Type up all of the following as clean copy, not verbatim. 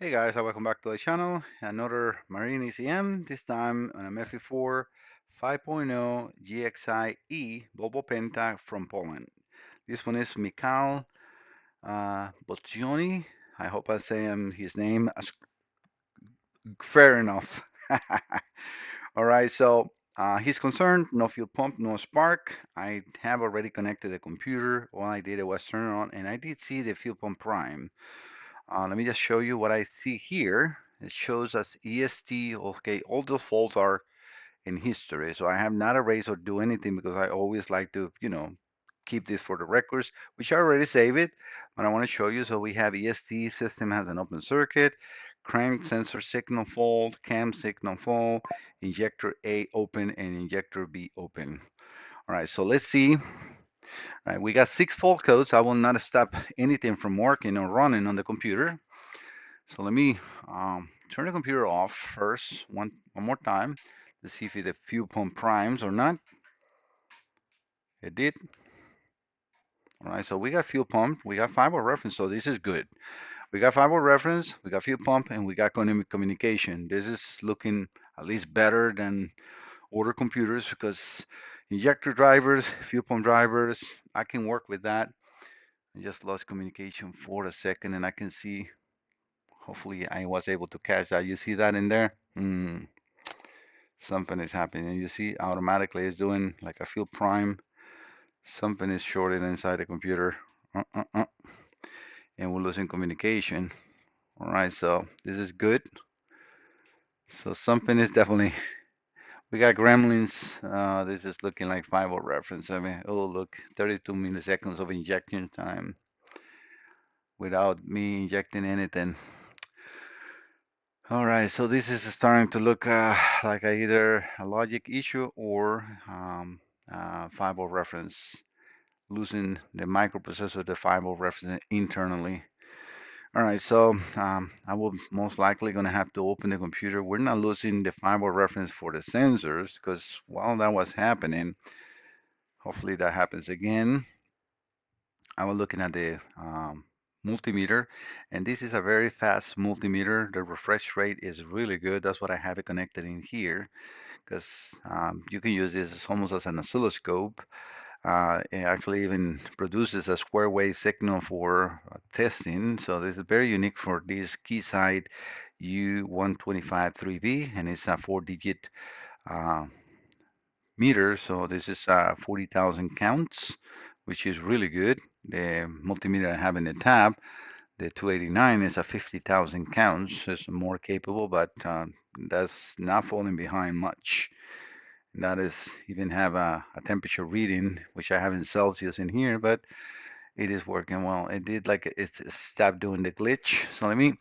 Hey guys, welcome back to the channel. Another Marine ECM, this time on a MEFI 4 5.0 GXI-E Volvo Penta from Poland. This one is Michal Boccioni. I hope I say his name as fair enough. All right, so he's concerned, no fuel pump, no spark. I have already connected the computer. All I did was turn it on, and I did see the fuel pump prime. Let me just show you what I see here. It shows us EST. Okay, all those faults are in history. So I have not erased or do anything because I always like to, keep this for the records, which I already saved it, but I want to show you. So we have EST system has an open circuit, crank sensor signal fault, cam signal fault, injector A open and injector B open. All right, so let's see. All right, we got 6 fault codes. I will not stop anything from working or running on the computer. So let me turn the computer off first, one more time, to see if the fuel pump primes or not. It did. All right, so we got fuel pump, we got fiber reference, so this is good. We got fiber reference, we got fuel pump, and we got communication. This is looking at least better than older computers because injector drivers, fuel pump drivers, I can work with that. I just lost communication for a second, and I can see. Hopefully, I was able to catch that. You see that in there? Something is happening. You see, automatically it's doing like a field prime. Something is shorted inside the computer. Uh, uh, uh, and we're losing communication. All right, so this is good. So something is definitely, we got gremlins. This is looking like 5 reference. I mean, oh, look, 32 milliseconds of injection time without me injecting anything. All right, so this is starting to look like either a logic issue or 5 reference. Losing the microprocessor, the 5 reference internally. All right, so I will most likely going to have to open the computer. We're not losing the 5 reference for the sensors because while that was happening, hopefully that happens again. I was looking at the multimeter, and this is a very fast multimeter. The refresh rate is really good. That's what I have it connected in here because you can use this as almost as an oscilloscope. It actually even produces a square wave signal for testing. So this is very unique for this Keysight U1253B, and it's a 4-digit uh, meter. So this is 40,000 counts, which is really good. The multimeter I have in the tab, the 289 is a 50,000 counts. It's more capable, but that's not falling behind much. That is even have a temperature reading, which I have in Celsius in here, but it is working well. It did like it stopped doing the glitch. So let me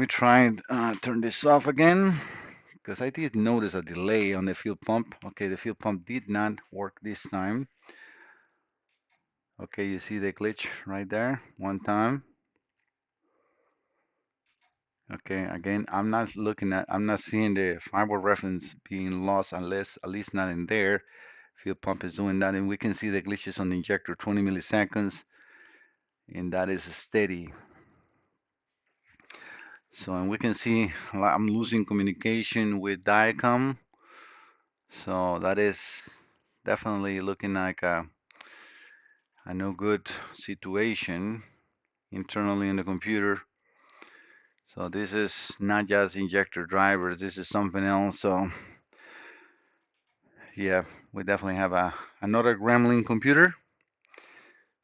try and turn this off again because I did notice a delay on the fuel pump. Okay, the fuel pump did not work this time. Okay, you see the glitch right there one time. Okay, again, I'm not seeing the firewall reference being lost unless, at least not in there. Fuel pump is doing that, and we can see the glitches on the injector, 20 milliseconds, and that is steady. So, and we can see I'm losing communication with Diacom. So that is definitely looking like a no good situation internally in the computer. So this is not just injector drivers, this is something else. So yeah, we definitely have another gremlin computer.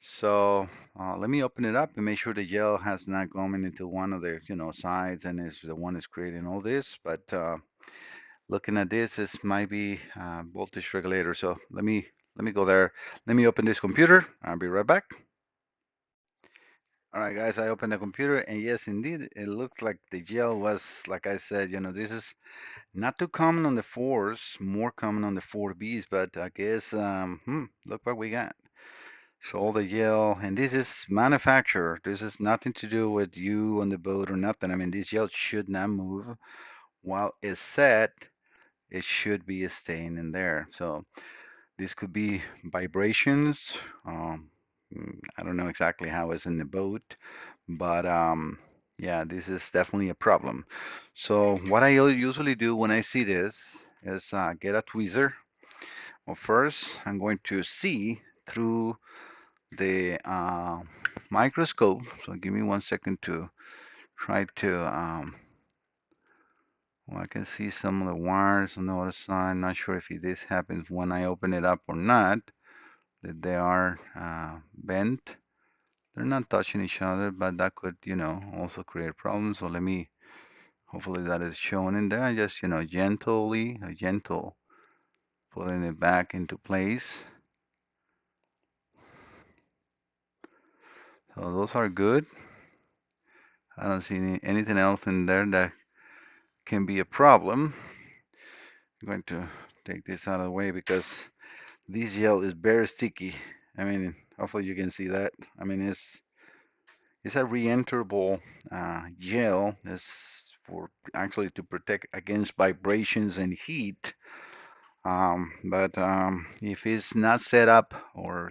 So let me open it up and make sure the gel has not gone into one of the sides and is the one is creating all this. But looking at this, this might be voltage regulator. So let me go there. Let me open this computer. I'll be right back. All right, guys, I opened the computer, and yes, indeed, it looks like the gel was, like I said, this is not too common on the fours, more common on the 4Bs, but I guess, look what we got. So all the gel, and this is manufacturer. This is nothing to do with you on the boat or nothing. I mean, this gel should not move. While it's set, it should be staying in there. So this could be vibrations. I don't know exactly how it's in the boat, but Yeah, this is definitely a problem. So what I usually do when I see this is get a tweezer. Well, first, I'm going to see through the microscope. So give me 1 second to try to. Well, I can see some of the wires on the other side. Not sure if this happens when I open it up or not. That they are bent. They're not touching each other, but that could, also create problems. So let me. Hopefully that is shown in there. Just, gently, gentle, putting it back into place. So those are good. I don't see anything else in there that can be a problem. I'm going to take this out of the way because this gel is very sticky. I mean, hopefully you can see that. I mean, it's a re-enterable gel. It's for actually to protect against vibrations and heat. But if it's not set up or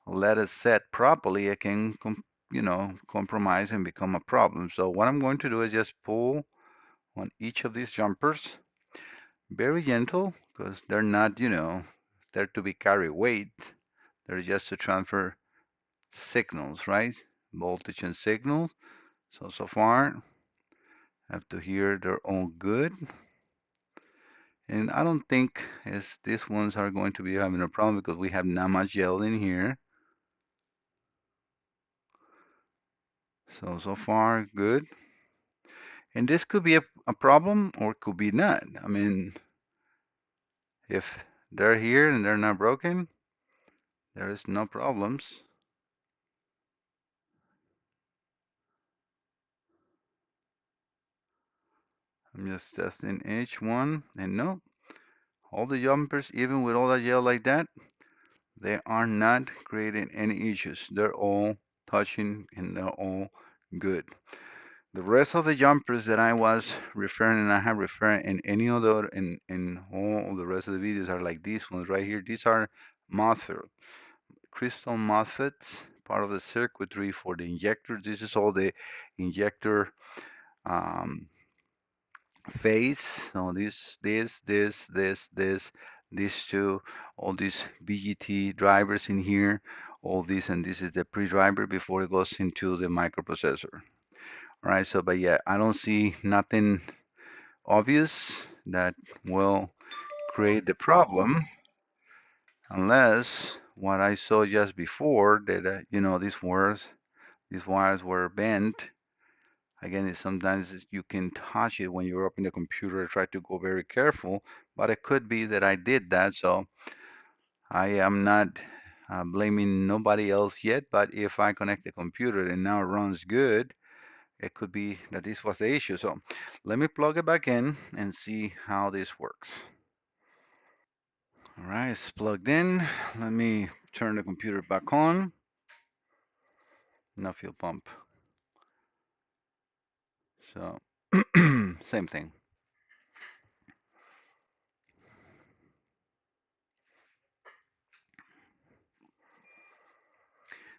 let it set properly, it can, compromise and become a problem. So what I'm going to do is just pull on each of these jumpers, very gentle, because they're not, there to be carry weight. They're just to transfer signals, right? Voltage and signals. So far, up to here, they're all good. And I don't think these ones are going to be having a problem because we have not much gel in here. So far, good. And this could be a problem or could be not. I mean, if they're here and they're not broken, there is no problems. I'm just testing each one, and no, all the jumpers, even with all the gel like that, they are not creating any issues. They're all touching and they're all good. The rest of the jumpers that I was referring and I have referred in any other in all the rest of the videos are like these ones right here. These are MOSFET, crystal MOSFETs, part of the circuitry for the injector. This is all the injector um, phase. So these two, all these BGT drivers in here, all these, and this is the pre-driver before it goes into the microprocessor. All right, so but yeah, I don't see nothing obvious that will create the problem unless what I saw just before that these wires were bent. Again, sometimes you can touch it when you're up in the computer. Try to go very careful, but it could be that I did that. So I am not blaming nobody else yet. But if I connect the computer and now it runs good, it could be that this was the issue. So let me plug it back in and see how this works. All right, it's plugged in. Let me turn the computer back on. No fuel pump. So same thing.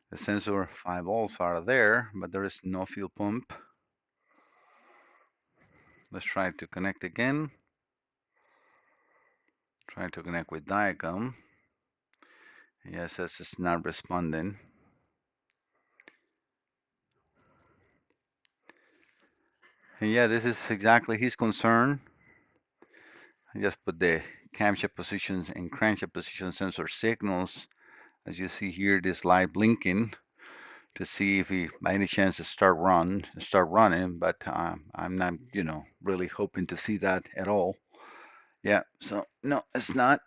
The sensor 5 volts are there, but there is no fuel pump. Let's try to connect again. Try to connect with diagram. Yes, it's not responding. And yeah, this is exactly his concern. I just put the camshaft positions and crankshaft position sensor signals. As you see here, this light blinking to see if he by any chance start running, but I'm not, really hoping to see that at all. Yeah, so no, it's not.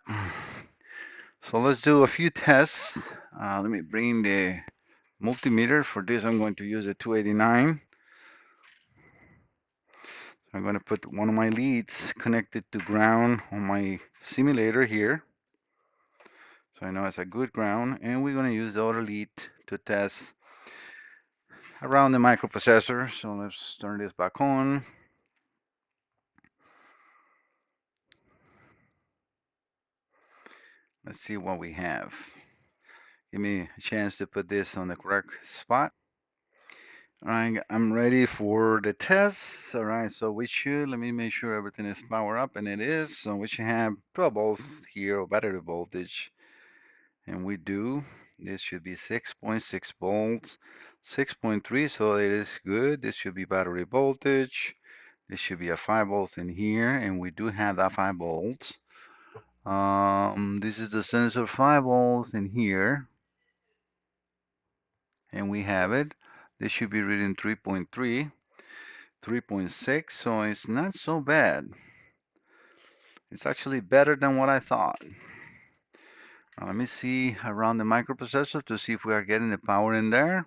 So let's do a few tests. Let me bring the multimeter. For this, I'm going to use a 289. I'm going to put one of my leads connected to ground on my simulator here. So I know it's a good ground, and we're going to use the other lead to test around the microprocessor. So let's turn this back on. Let's see what we have. Give me a chance to put this on the correct spot. All right, I'm ready for the test. All right, so we should, let me make sure everything is powered up, and it is. So we should have 12 volts here, or battery voltage, and we do. This should be 6.6 volts, 6.3, so it is good. This should be battery voltage. This should be a 5 volts in here, and we do have that 5 volts. This is the sensor 5 volts in here, and we have it. This should be reading 3.3. 3.6, so it's not so bad. It's actually better than what I thought. Now, let me see around the microprocessor to see if we are getting the power in there.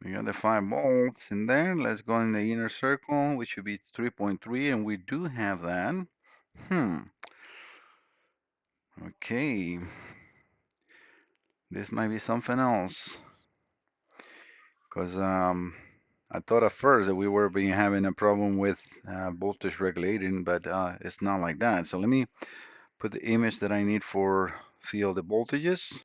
We got the 5 volts in there. Let's go in the inner circle, which should be 3.3, and we do have that. Hmm. Okay. This might be something else. Because I thought at first that we were being having a problem with voltage regulating, but it's not like that. So let me put the image that I need for see all the voltages.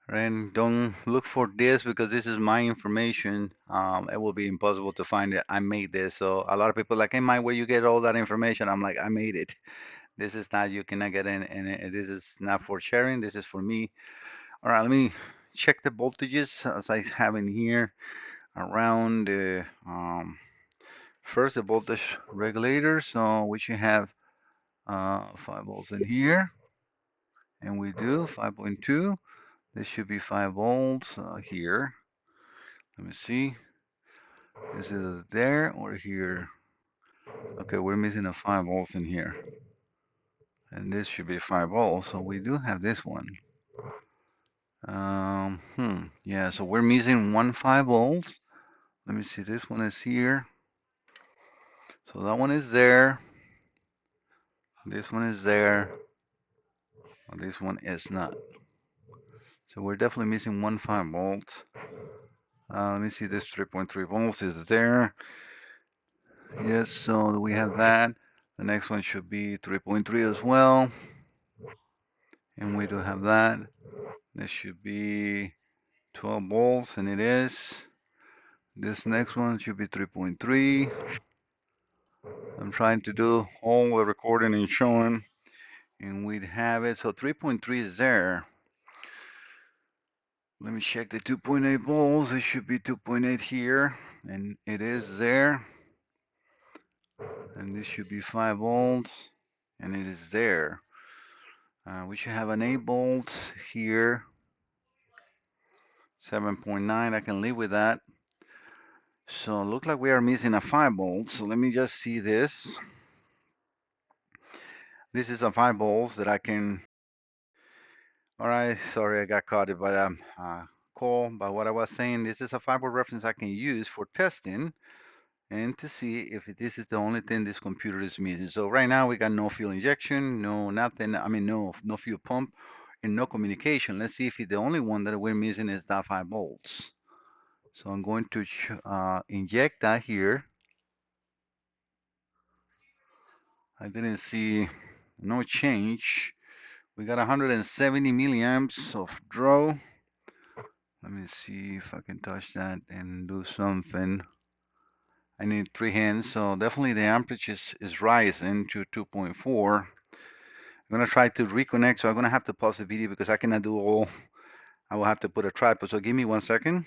And don't look for this because this is my information. It will be impossible to find it. I made this. So a lot of people like, hey, Mike, where you get all that information? I'm like, I made it. This is not, you cannot get in, and this is not for sharing. This is for me. All right, let me check the voltages as I have in here around the first the voltage regulator. So we should have 5 volts in here, and we do 5.2. This should be 5 volts here. Let me see. Is it there or here? Okay, we're missing a 5 volts in here. And this should be 5 volts, so we do have this one. Yeah, so we're missing one 5 volts. Let me see, this one is here. So that one is there. This one is there. This one is not. So we're definitely missing one 5 volts. Let me see, this 3.3 volts is there. Yes, so we have that. The next one should be 3.3 as well. And we do have that. This should be 12 volts, and it is. This next one should be 3.3. I'm trying to do all the recording and showing, and we'd have it. So 3.3 is there. Let me check the 2.8 volts. It should be 2.8 here, and it is there. And this should be 5 volts, and it is there. We should have an 8 volts here. 7.9, I can live with that. So it looks like we are missing a 5 volts. So let me just see this. This is a 5 volts that I can. All right, sorry, I got caught by a call. But what I was saying, this is a 5 volt reference I can use for testing and to see if this is the only thing this computer is missing. So right now we got no fuel injection, no nothing. I mean, no fuel pump and no communication. Let's see if the only one that we're missing is that 5 volts. So I'm going to inject that here. I didn't see no change. We got 170 milliamps of draw. Let me see if I can touch that and do something. I need 3 hands, so definitely the amperage is rising to 2.4. I'm gonna try to reconnect, so I'm gonna have to pause the video because I cannot do all. I will have to put a tripod, so give me 1 second.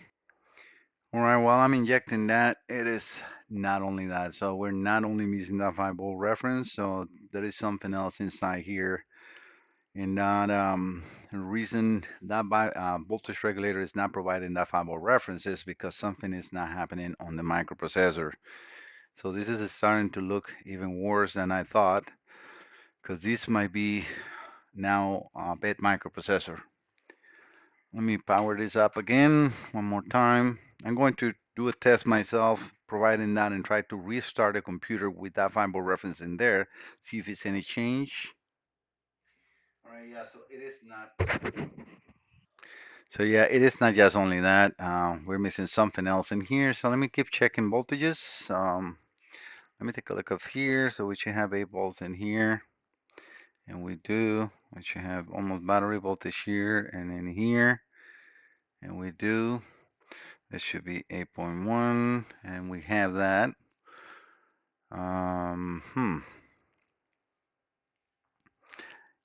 All right, while I'm injecting that, it is not only that. So we're not only using that 5 volt reference, so there is something else inside here. And that reason that voltage regulator is not providing that 5 volt reference is because something is not happening on the microprocessor. So this is starting to look even worse than I thought, because this might be now a bad microprocessor. Let me power this up again one more time. I'm going to do a test myself, providing that, and try to restart the computer with that 5 volt reference in there, see if it's any change. All right, yeah, so it is not. So yeah, it is not just only that. We're missing something else in here. So let me keep checking voltages. Let me take a look up here. So we should have 8 volts in here. And we do. We should have almost battery voltage here and in here. And we do. This should be 8.1, and we have that. Um, hmm.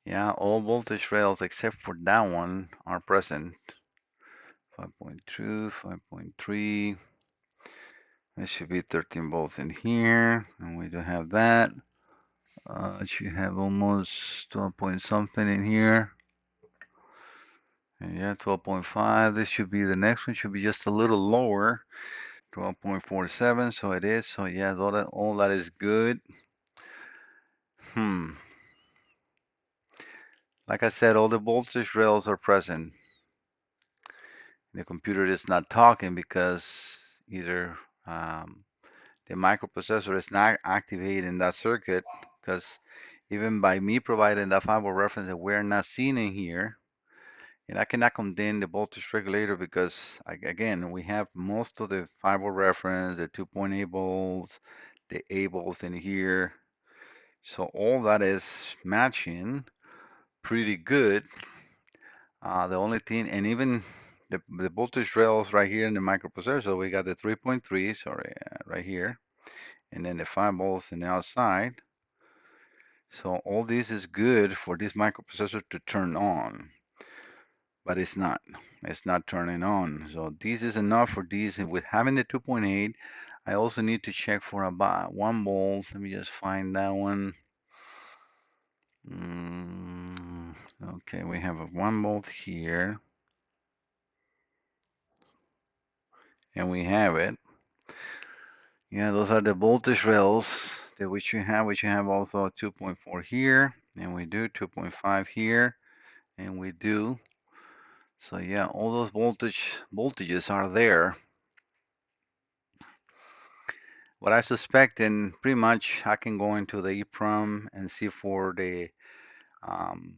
Yeah, all voltage rails except for that one are present. 5.2, 5.3. This should be 13 volts in here, and we do have that. It should have almost 12 point something in here. And yeah, 12.5. This should be the next one, should be just a little lower. 12.47, so it is. So yeah, all that is good. Hmm. Like I said, all the voltage rails are present. The computer is not talking because either the microprocessor is not activating that circuit, because even by me providing that 5-volt reference that we're not seeing in here, and I cannot condemn the voltage regulator because again, we have most of the 5-volt reference, the 2.8 volts, the 8 volts in here. So all that is matching pretty good. The only thing, and even the voltage rails right here in the microprocessor, so we got the 3.3, sorry, right here, and then the 5 volts on the outside. So all this is good for this microprocessor to turn on, but it's not. It's not turning on. So this is enough for this. And with having the 2.8, I also need to check for about 1 volt. Let me just find that one. Mm, okay, we have a 1 volt here, and we have it. Yeah, those are the voltage rails that which you have also 2.4 here, and we do 2.5 here, and we do. So yeah, all those voltages are there. What I suspect, and pretty much I can go into the EEPROM and see for the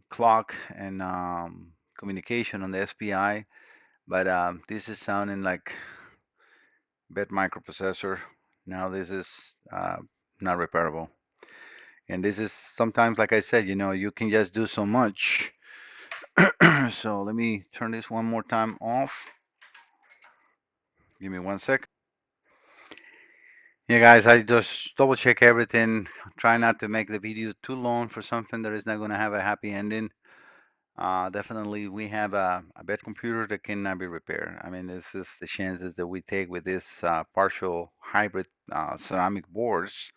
clock and communication on the SPI, but this is sounding like bad microprocessor. Now this is not repairable. And this is sometimes, like I said, you can just do so much. So let me turn this one more time off. Give me 1 sec. Yeah, guys, I just double check everything. Try not to make the video too long for something that is not going to have a happy ending. Definitely, we have a bad computer that cannot be repaired. I mean, this is the chances that we take with this partial hybrid ceramic boards.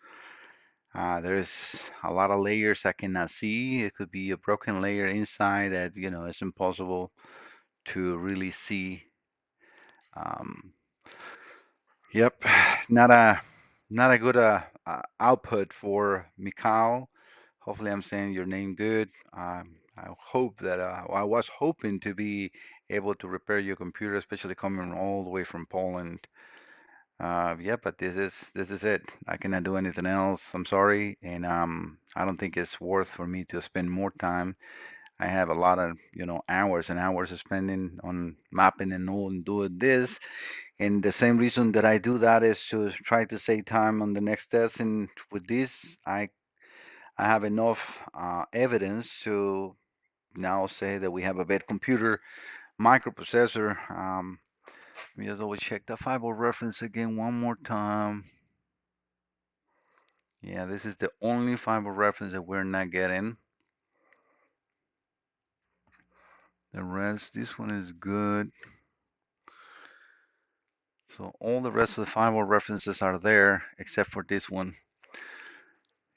There's a lot of layers I cannot see. It could be a broken layer inside that, it's impossible to really see. Um, yep, not a not a good output for Michal. Hopefully, I'm saying your name good. I hope that I was hoping to be able to repair your computer, especially coming all the way from Poland. Yeah, but this is it. I cannot do anything else. I'm sorry, and I don't think it's worth for me to spend more time. I have a lot of, hours and hours of spending on mapping and all and doing this. And the same reason that I do that is to try to save time on the next test. And with this, I have enough evidence to now say that we have a bad computer microprocessor. Let me just always check the 5 reference again one more time. Yeah, this is the only 5 reference that we're not getting. The rest, this one is good. So all the rest of the 5 references are there except for this one.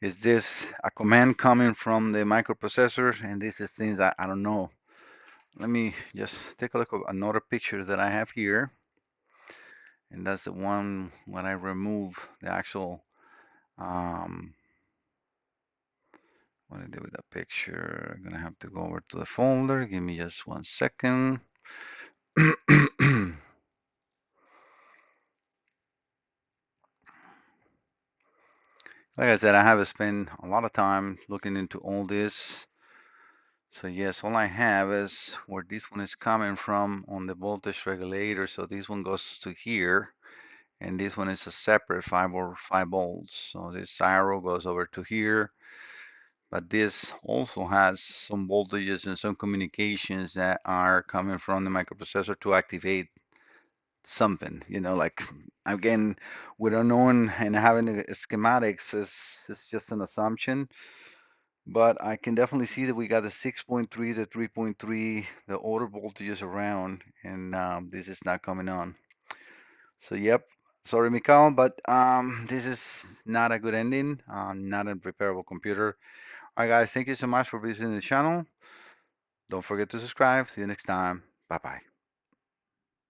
Is this a command coming from the microprocessor? And this is things I don't know. Let me just take a look at another picture that I have here. And that's the one when I remove the actual, what I did with that picture. I'm gonna have to go over to the folder. Give me just 1 second. Like I said, I have spent a lot of time looking into all this. So yes, all I have is where this one is coming from on the voltage regulator. So this one goes to here, and this one is a separate 5 volts. So this arrow goes over to here. but this also has some voltages and some communications that are coming from the microprocessor to activate something, like again, we don't know and having the schematics is just an assumption, but I can definitely see that we got the 6.3 to 3.3, the older voltages around, and this is not coming on. So yep, sorry, Mikhail, but this is not a good ending. Not a repairable computer. All right, guys, thank you so much for visiting the channel. Don't forget to subscribe. See you next time. Bye bye.